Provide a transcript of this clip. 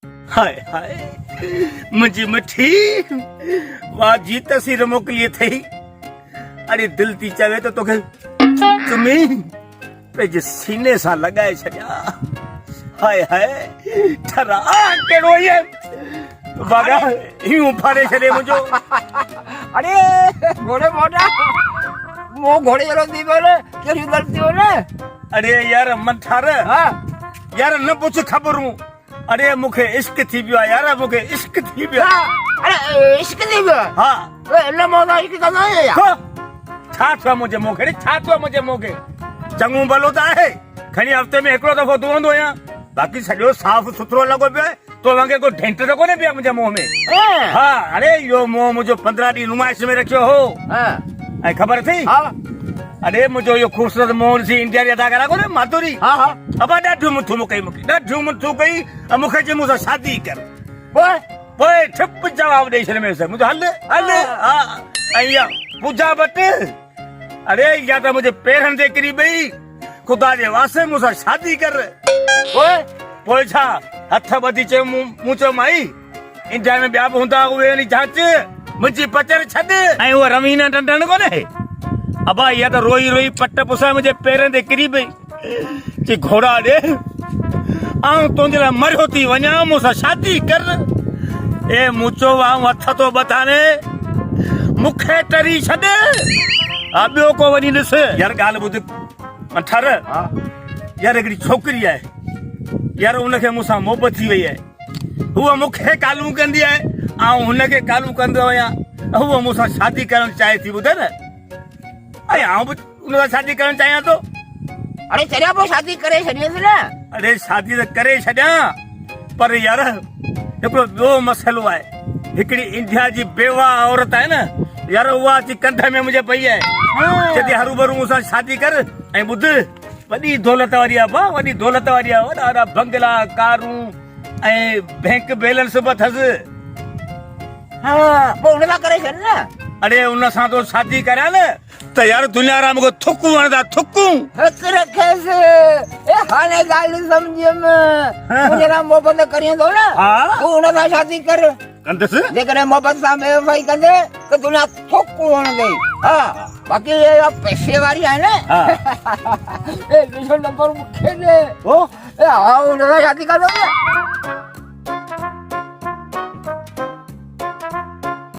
हाय हाय मुझी मिठी वाह जी तस्वीर मोकली थई। अरे दिल थी चवे तो तोखे चुमी पंहिंजे सीने सां लॻाए छॾिया। हाय हाय ठरा कहिड़ो ये बागा यूं फाड़े छॾे मुंहिंजो। अरे घोड़े मोटा वो घोड़े जरो थी बोले कहिड़ी ग़लती हो न। अरे यार मन ठार हाँ यार न पुछ ख़बरूं। अरे मूंखे इश्क थी पियो आहे यार, मूंखे इश्क थी पियो आहे। अरे इश्क थी पियो हा न मोदा इश्क कंदो आहियां यार। छा थियो मुंहिंजे मूंखे छा थियो मुंहिंजे मूंखे चङो भलो त आहे। खणी हफ़्ते में हिकिड़ो दफ़ो धोअंदो आहियां, बाक़ी सॼो साफ़ सुथरो लॻो पियो आहे। तो वांगुरु को ढेंट त कोन्हे पिया मुंहिंजे मुंहं में। हा अरे इहो मुंहुं मुंहिंजो 15 ॾींहं नुमाइश में रखियो हो ऐं ख़बर अथई। अरे मुंहिंजो इहो ख़ूबसूरत मोहन सी इंडिया जी अदाकारा कोन्हे माधुरी। अबा ॾाढियूं मुथूं कई मूंखे, ॾाढियूं मुथूं कई ऐं मूंखे चई मूंसां शादी कर। पोइ ठिप जवाब ॾेई छॾियमि मुंहिंजो हल हल। हा ऐं इहा पूजा भट्ट अरे इहा त मुंहिंजे पेरनि ते किरी पई। ख़ुदा जे वास्ते मूंसां शादी कर। पोइ छा हथ ॿधी चयो मूं चयो माई इंडिया में ॿिया बि हूंदा उहे वञी जांच मुंहिंजी पचर छॾ। ऐं उहा रवीना टंडन कोन्हे अबा इहा त रोई रोई पट पुसाए मुंहिंजे पेरनि ते किरी पई। चई घोड़ा ॾे आऊं तुंहिंजे लाइ मरियो थी वञा, मूंसां शादी कर। ए मूंचो आऊं हथ तो बताने मूंखे टरी छॾ। हा ॿियो को वञी ॾिस। यार ॻाल्हि ॿुध मठार यार हिकिड़ी छोकिरी आहे यार, उनखे मूंसां मोहबत थी वई आहे। हूअ मूंखे कालू कंदी आहे ऐं हुनखे कालू कंदो आहियां। हूअ मूंसां शादी करणु चाहे थी ॿुध न। ऐं आऊं बि उन सां शादी करणु चाहियां थो। अरे चरिया पोइ शादी करे छॾियसि न। अरे शादी त करे छॾियां पर यार हिकिड़ो ॿियो मसइलो आहे। हिकिड़ी इंडिया जी बेवा औरत आहे न यार, उहा अची कंध में मुंहिंजे पई आहे। जॾहिं हरू भरू मूंसां शादी कर ऐं ॿुध वॾी दौलत वारी आहे बा, वॾी दौलत वारी आहे। वॾा वॾा बंगला कारूं ऐं बैंक बैलेंस बि अथसि। पोइ हुन सां करे छॾ न। अरे उन सां तो शादी करियां न त यार दुनिया वारा मूंखे थुकूं हणंदा थुकूं। हक रखेसि ए हाणे ॻाल्हि सम्झियमि। मुंहिंजे सां मोहबत करींदो न तूं हुन सां शादी कर कंदसि। जेकॾहिं मोहबत सां बेवफ़ाई कंदे त दुनिया थुकूं हणंदे। हा बाक़ी इहा पैसे वारी आहे न ए ॾिसो नंबर मूंखे ॾे। हा हुन सां शादी कंदो न।